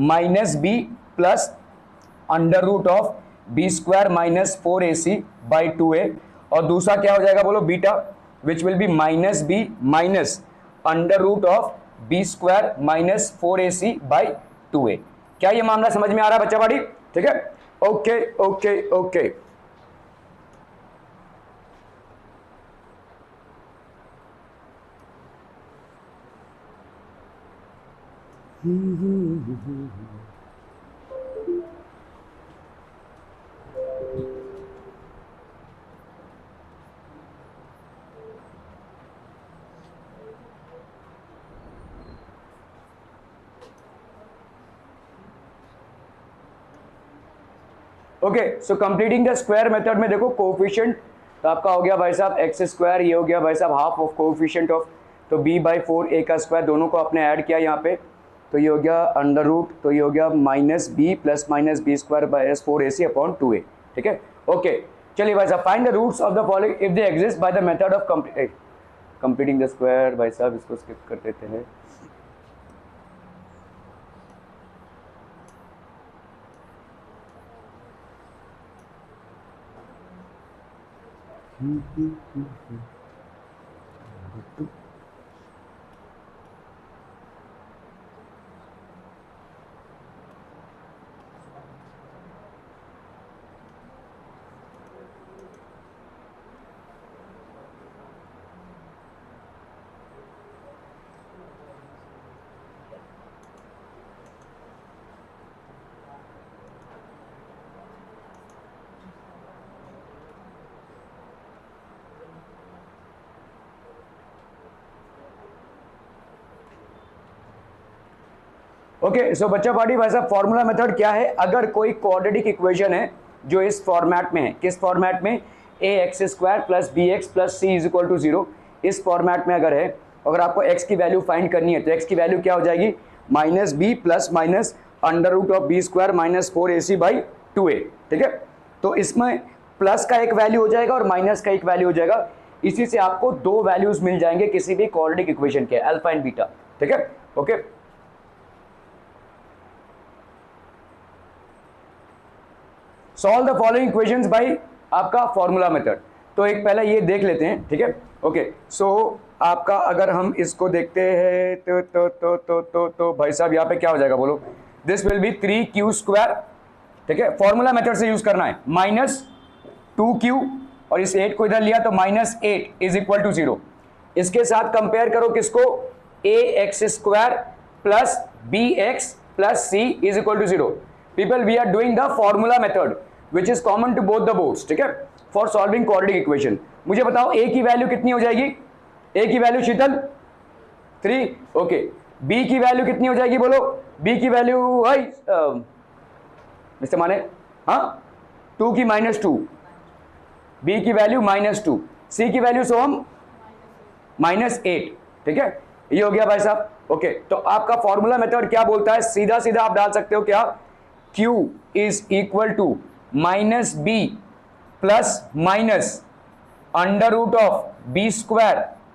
minus b plus under root of b square minus 4ac by 2a, और दूसरा क्या हो जाएगा, बोलो, beta, which will be minus b minus under root of b square minus 4ac by 2a। क्या ये मामला समझ में आ रहा है बच्चा बाड़ी, ठीक है। Okay okay okay, okay, so completing the square method में देखो कोफिशिएंट तो आपका हो गया भाई साहब एक्स स्क्वायर, ये हो गया भाई साहब हाफ ऑफ कोफिशिएंट ऑफ तो b/4 का स्क्वायर, दोनों को आपने ऐड किया यहाँ पे तो ये हो गया अंडर रूट, तो ये हो गया -b प्लस -b² / 4ac/2a, ठीक है। ओके चलिए भाई साहब, find the roots of the following if they exist by the method of completing the square. भाई साहब इसको स्किप कर देते हैं। ओके सो बच्चा पार्टी भाई साहब फॉर्मूला मेथड क्या है, अगर कोई क्वाड्रेटिक इक्वेशन है जो इस फॉर्मेट में है, किस फॉर्मेट में, ax² + bx + c = 0, इस फॉर्मेट में अगर है, अगर आपको x की वैल्यू फाइंड करनी है तो x की वैल्यू क्या हो जाएगी -b plus minus √b² - 4ac/2a, ठीक है। तो इसमें प्लस का एक वैल्यू हो जाएगा और माइनस का एक वैल्यू हो जाएगा, इसी से आपको दो वैल्यूज मिल जाएंगे किसी भी क्वाड्रेटिक इक्वेशन के, अल्फा एंड बीटा, ठीक है। Okay solve the following equations bye आपका फॉर्मूला मेथड। तो एक पहले ये देख लेते हैं, ठीक है। ओके सो आपका अगर हम इसको देखते हैं तो भाई साहब यहाँ पे क्या हो जाएगा बोलो, दिस विल बी 3q², ठीक है। फॉर्मूला मेथड से यूज करना है, -2q और इस 8 को इधर लिया तो -8 = 0। इसके साथ कंपेयर करो किसको, ax² + bx + c = 0। People we are doing the formula method which is common to both the boards, ठीक है, फॉर सॉल्विंग क्वाड्रेटिक इक्वेशन। मुझे बताओ a की वैल्यू कितनी हो जाएगी, a की वैल्यू शीतल 3, ओके। b की वैल्यू कितनी हो जाएगी बोलो, b की वैल्यू मिस्टर माने, हाँ 2 की -2, b की वैल्यू -2, c की वैल्यू सोहम -8, ठीक है। ये हो गया भाई साहब। ओके तो आपका फॉर्मूला मेथड क्या बोलता है, सीधा सीधा आप डाल सकते हो क्या, q is equal to -b plus minus √b²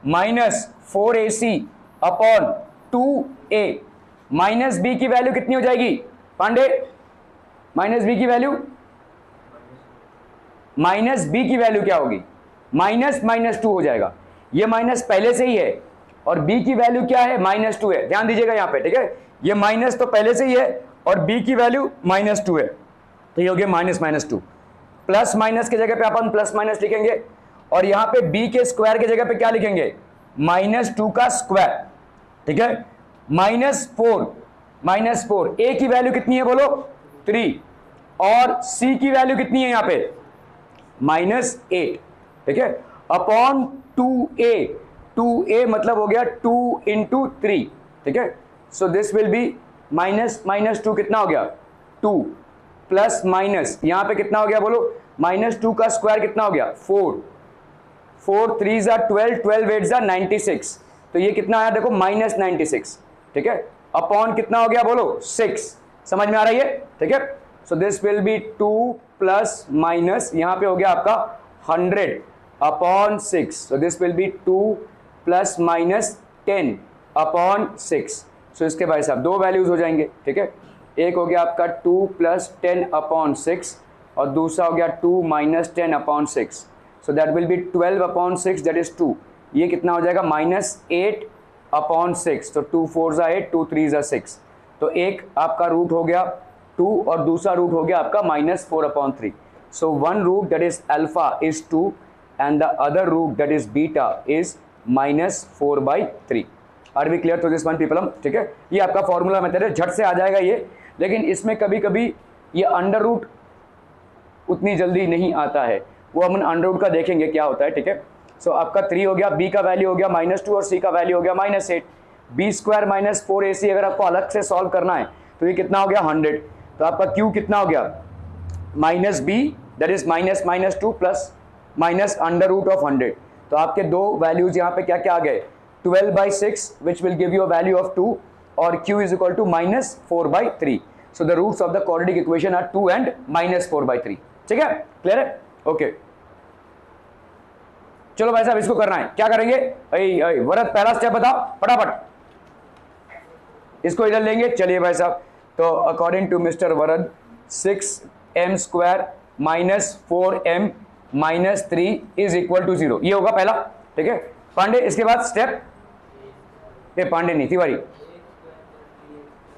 - 4ac/2a। Minus b की वैल्यू कितनी हो जाएगी पांडे, -b की वैल्यू, -b की वैल्यू क्या होगी, -2 हो जाएगा। ये माइनस पहले से ही है और b की वैल्यू क्या है, -2 है, ध्यान दीजिएगा यहाँ पे, ठीक है। ये माइनस तो पहले से ही है और b की वैल्यू -2 है, तो ये हो गया -2। प्लस माइनस की जगह पे अपन प्लस माइनस लिखेंगे और यहाँ पे b के स्क्वायर की जगह पे क्या लिखेंगे, -2 का स्क्वायर, ठीक है। -4 a की वैल्यू कितनी है बोलो 3 और c की वैल्यू कितनी है यहाँ पे -8, ठीक है, अपॉन 2a मतलब हो गया 2 × 3, ठीक है। सो दिस विल बी -2 कितना हो गया 2 प्लस माइनस यहाँ पे कितना हो गया बोलो, -2 का स्क्वायर कितना हो गया 4 3 = 12, 12 8 = 96, तो ये कितना आया देखो -96, ठीक है, अपॉन कितना हो गया बोलो 6, समझ में आ रही है, ठीक है। सो this will B 2 plus minus यहाँ पे हो गया आपका 100 upon 6, so this will B 2 plus minus 10 upon 6। सो इसके भाई साहब दो वैल्यूज हो जाएंगे, ठीक है। एक हो गया आपका 2 प्लस 10 अपॉन 6 और दूसरा हो गया 2 minus 10 upon 6, so that will B 12 upon 6, that is 2। ये कितना हो जाएगा -8 अपॉन 6, तो 2 4 = 8, 2 3 = 6, तो एक आपका रूट हो गया 2 और दूसरा रूट हो गया आपका -4/3। So one root that is alpha is 2 and the other root that is beta is -4/3। Are we clear to this one people, ठीक है। ये आपका फॉर्मूला मेथड है, झट से आ जाएगा ये, लेकिन इसमें कभी कभी ये अंडर रूट उतनी जल्दी नहीं आता है, वो हम अंडर रूट का देखेंगे क्या होता है, ठीक है। सो आपका 3 हो गया, b का वैल्यू हो गया -2 और c का वैल्यू हो गया -8, b² - 4ac अगर आपको अलग से सॉल्व करना है तो ये कितना हो गया 100, तो आपका q कितना हो गया minus b that is minus minus two plus minus under root of 100। तो आपके दो वैल्यूज यहाँ पे क्या क्या आ गए, 12/6 which will give you a value of 2 और q is equal to -4/3। So the roots of the quadratic equation are 2 and -4/3। ठीक है, क्लियर है? ओके चलो भाई साहब इसको करना है, क्या करेंगे भाई वरद पहला स्टेप बताओ फटाफट, इसको इधर लेंगे। चलिए भाई साहब, तो according to mister Varad 6m² -4m -3 is equal to 0, ये होगा पहला। ठीक है पांडे, इसके बाद स्टेप, ये पांडे नहीं तिवारी,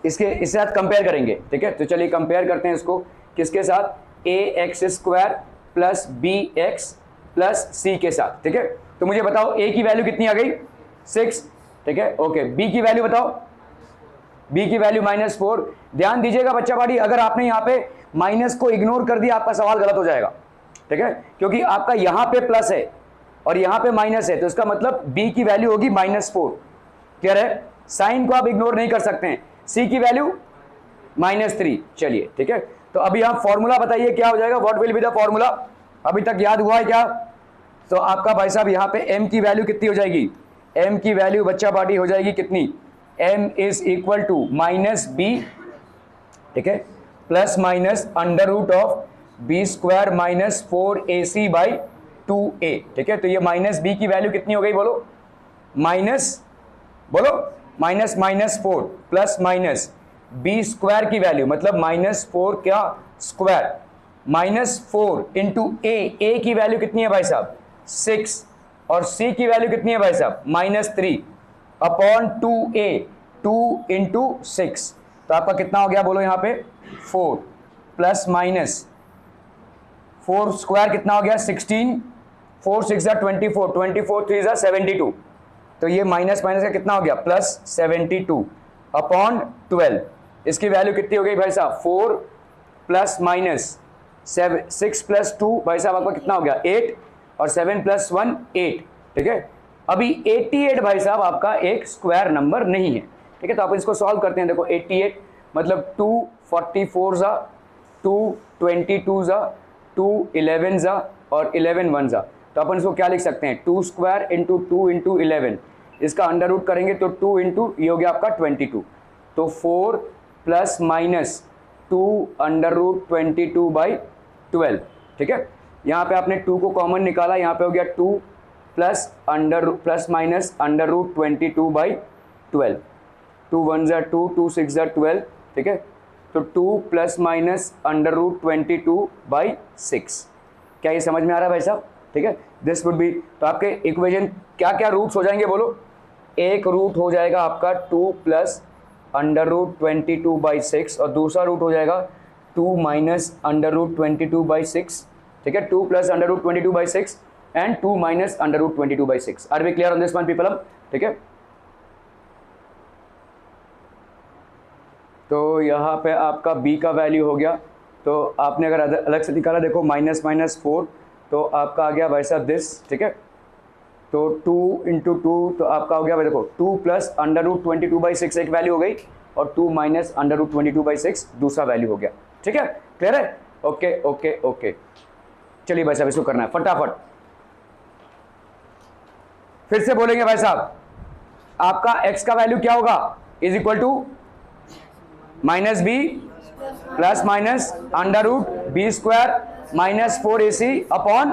इसके साथ कंपेयर करेंगे। ठीक है, तो चलिए कंपेयर करते हैं इसको किसके साथ, ax² plus bx plus c के साथ। ठीक है, तो मुझे बताओ a की वैल्यू कितनी आ गई, 6। ठीक है ओके, b की वैल्यू बताओ, b की वैल्यू -4। ध्यान दीजिएगा बच्चा पार्टी, अगर आपने यहाँ पे माइनस को इग्नोर कर दिया आपका सवाल गलत हो जाएगा। ठीक है, क्योंकि आपका यहाँ पे प्लस है और यहाँ पे माइनस है, तो इसका मतलब b की वैल्यू होगी -4। क्लियर है, साइन को आप इग्नोर नहीं कर सकते हैं। c की वैल्यू -3। चलिए ठीक है, तो अभी आप फॉर्मूला बताइए क्या हो जाएगा, what will be the formula, अभी तक याद हुआ है क्या? तो आपका भाई साहब यहाँ पे m की वैल्यू कितनी हो जाएगी, m की वैल्यू बच्चा पार्टी हो जाएगी कितनी, m is equal to -b, ठीक है, plus minus under root of b² -4ac/2a। ठीक है, तो ये -b की वैल्यू कितनी हो गई बोलो, -4 प्लस माइनस b² की वैल्यू मतलब -4 क्या स्क्वायर, -4 इंटू a की वैल्यू कितनी है भाई साहब 6 और c की वैल्यू कितनी है भाई साहब -3 अपॉन 2a, 2 इंटू 6, तो आपका कितना हो गया बोलो यहाँ पे 4 प्लस माइनस 4 स्क्वायर कितना हो गया 16, 4 6 24, 24 3 72, तो ये माइनस माइनस का कितना हो गया +72 अपॉन 12, इसकी वैल्यू कितनी हो गई भाई साहब 4 प्लस माइनस 6 प्लस 2 भाई साहब आपका कितना हो गया 8 और 7 प्लस 1 8। ठीक है, अभी 88 भाई साहब आपका एक स्क्वायर नंबर नहीं है। ठीक है, तो आप इसको सॉल्व करते हैं, देखो 88 मतलब 2 44 जा, 2 22 जा, 2 11 जा और 11 1 जा, तो अपन इसको क्या लिख सकते हैं 2 स्क्वायर इंटू 2 इंटू 11, इसका अंडर रूट करेंगे तो 2 इंटू ये हो गया आपका 22, तो 4 प्लस माइनस 2 अंडर रूट 22/12। ठीक है, यहाँ पे आपने 2 को कॉमन निकाला, यहाँ पे हो गया 2 प्लस माइनस अंडर रूट 22/12, 2 1 जा 2, 2 6 जा 12। ठीक है, तो 2 प्लस माइनस अंडर रूट 22/6, क्या ये समझ में आ रहा है भाई साहब? ठीक है, दिस वुड बी, तो आपके इक्वेशन क्या क्या रूट्स हो जाएंगे बोलो, एक रूट हो जाएगा आपका 2 प्लस अंडर रूट 22/6 और दूसरा रूट हो जाएगा 2 माइनस अंडर रूट 22/6। ठीक है, 2 plus under root 22/6 and 2 minus under root 22/6। Are we clear on this one people? ठीक है, तो यहाँ पे आपका b का वैल्यू हो गया, तो आपने अगर अलग से निकाला देखो -4, तो आपका आ गया भाई साहब दिस। ठीक है, तो 2 इंटू 2 तो आपका हो गया भाई देखो 2 प्लस अंडर रूट 22/6 एक वैल्यू हो गई और 2 माइनस अंडर रूट 22/6 दूसरा वैल्यू हो गया। ठीक है, क्लियर है? ओके ओके ओके, चलिए भाई साहब इसको करना है फटाफट, फिर से बोलेंगे भाई साहब, आपका x का वैल्यू क्या होगा is equal to -b plus minus under root b² -4ac upon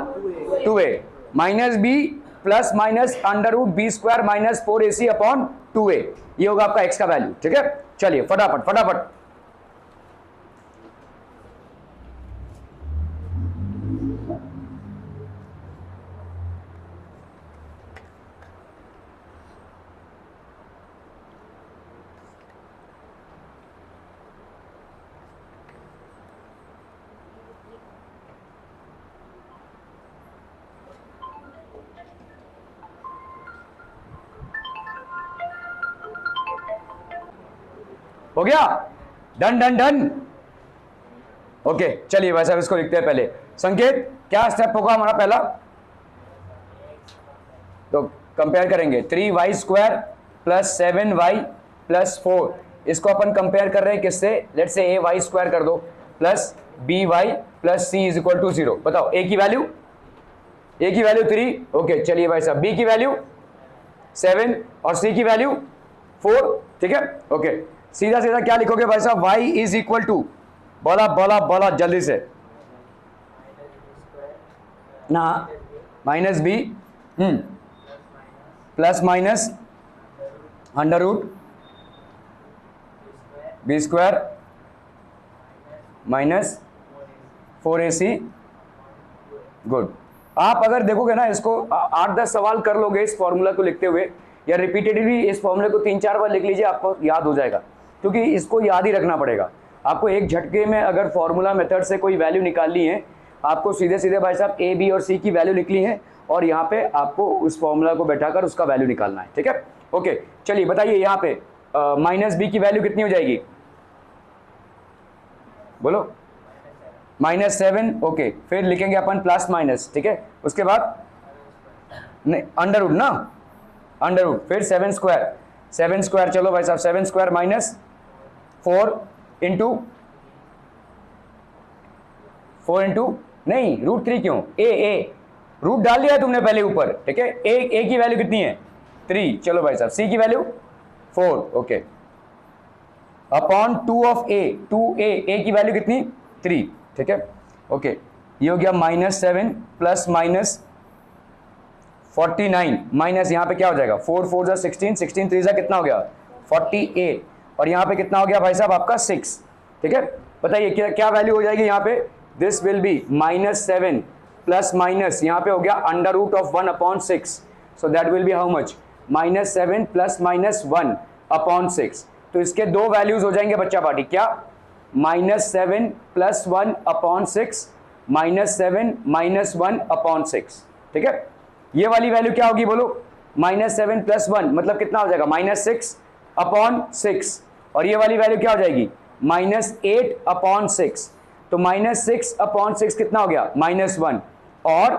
2a, -b plus minus under root b² -4ac upon 2a, ये होगा आपका x का वैल्यू। ठीक है, चलिए फटाफट फटाफट, हो गया, डन डन डन। ओके चलिए भाई साहब इसको लिखते हैं पहले, संकेत क्या स्टेप होगा हमारा पहला, तो कंपेयर करेंगे 3y² प्लस 7y प्लस 4, इसको अपन कंपेयर कर रहे हैं किससे, लेट्स से a y² कर दो plus b y plus c is equal to 0। बताओ ए की वैल्यू 3। ओके चलिए भाई साहब, बी की वैल्यू 7 और सी की वैल्यू 4। ठीक है ओके, सीधा सीधा क्या लिखोगे भाई साहब, y इज इक्वल टू, बोला बोला बोला जल्दी से ना, minus b plus minus under root b square minus 4ac। Good. आप अगर देखोगे ना इसको 8-10 सवाल कर लोगे इस फॉर्मूला को लिखते हुए, या रिपीटेडली इस फॉर्मूले को 3-4 बार लिख लीजिए, आपको याद हो जाएगा, क्योंकि इसको याद ही रखना पड़ेगा आपको। एक झटके में अगर फॉर्मूला मेथड से कोई वैल्यू निकालनी है, आपको सीधे सीधे भाई साहब ए बी और सी की वैल्यू निकली है, और यहाँ पे आपको उस फॉर्मूला को बैठाकर उसका वैल्यू निकालना है। ठीक है ओके, चलिए बताइए यहाँ पे माइनस बी की वैल्यू कितनी हो जाएगी, बोलो -7। ओके, फिर लिखेंगे अपन प्लस माइनस। ठीक है, उसके बाद नहीं अंडर रूट ना, अंडर रूट, फिर 7 स्क्वायर। चलो भाई साहब 7 स्क्वायर माइनस 4 इंटू नहीं √3 क्यों, ए रूट डाल दिया तुमने पहले ऊपर। ठीक है, ए की वैल्यू कितनी है 3। चलो भाई साहब सी की value 4। Okay, upon 2 of A, 2a की वैल्यू कितनी 3। ठीक है ओके, ये हो गया -7 प्लस माइनस 49 माइनस यहाँ पे क्या हो जाएगा 4 4 16, 16 3 कितना हो गया 48, और यहाँ पे कितना हो गया भाई साहब आपका 6। ठीक है, बताइए क्या वैल्यू हो जाएगी यहाँ पे, this will be -7 plus minus यहाँ पे हो गया under root of 1 upon 6, so that will be how much -7 plus minus 1 upon 6। तो इसके दो वैल्यूज हो जाएंगे बच्चा पार्टी, क्या -7 प्लस 1 अपॉन 6, -7 माइनस 1 अपॉन 6। ठीक है, ये वाली वैल्यू क्या होगी बोलो, -7 प्लस 1 मतलब कितना हो जाएगा -6 अपॉन 6, और ये वाली वैल्यू क्या हो जाएगी -8 अपॉन 6। तो -6 अपॉन 6 कितना हो गया -1, और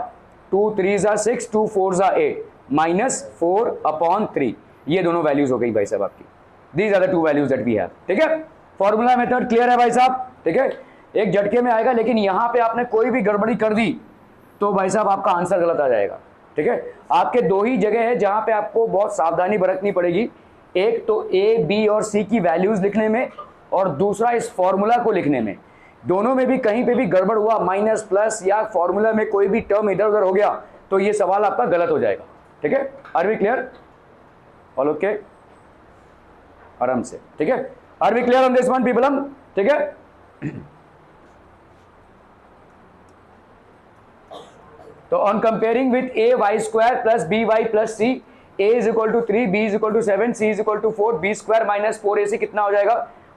2 3 6, 2 4 8, -4 अपॉन 3। ये दोनों वैल्यूज हो गई भाई साहब आपकी, these are the two values that we have. ठीक है, फॉर्मूला मेथड क्लियर है भाई साहब। ठीक है, एक झटके में आएगा, लेकिन यहां पे आपने कोई भी गड़बड़ी कर दी तो भाई साहब आपका आंसर गलत आ जाएगा। ठीक है, आपके दो ही जगह है जहां पे आपको बहुत सावधानी बरतनी पड़ेगी, एक तो ए बी और सी की वैल्यूज लिखने में, और दूसरा इस फॉर्मूला को लिखने में। दोनों में भी कहीं पे भी गड़बड़ हुआ, माइनस प्लस या फॉर्मूला में कोई भी टर्म इधर उधर हो गया, तो ये सवाल आपका गलत हो जाएगा। ठीक है, are we clear all? Okay, आराम से। ठीक है, are we clear on this one problem? ठीक है, तो on comparing with a y square plus b y plus c, a is equal to 3, b is equal to 7, c is equal to 4, b square minus 4ac कितना हो जाएगा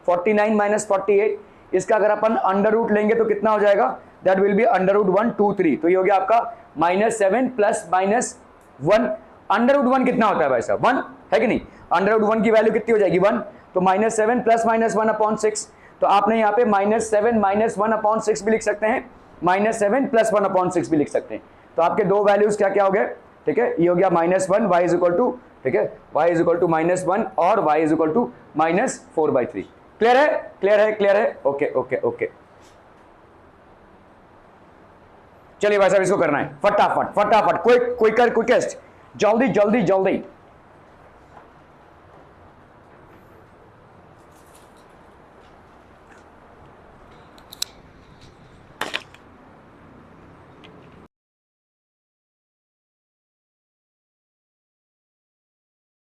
49 माइनस 48। इसका अगर अपन अंडर रूट लेंगे तो कितना हो जाएगा, that will be under root 1 2 3। तो ये हो गया आपका -7 प्लस -1। अंडर रूट 1 कितना होता है भाई साहब 1 है कि नहीं, अंडर रूट 1 की वैल्यू कितनी हो जाएगी 1, तो -7 प्लस -1 अपॉन 6। तो आपने यहाँ पे -7 माइनस 1 अपॉन 6 भी लिख सकते हैं, -7 प्लस 1 अपॉन 6 भी लिख सकते हैं। तो आपके दो वैल्यूज क्या क्या हो गए, ठीक है, ये हो गया -1, y इज इक्वल टू, ठीक है, y इज इक्वल टू -1 और y is equal to -4/3। Clear है, क्लियर है, क्लियर है? ओके ओके ओके, चलिए भाई साहब इसको करना है फटाफट फटाफट, क्विक क्विकर क्विकेस्ट, जल्दी जल्दी जल्दी।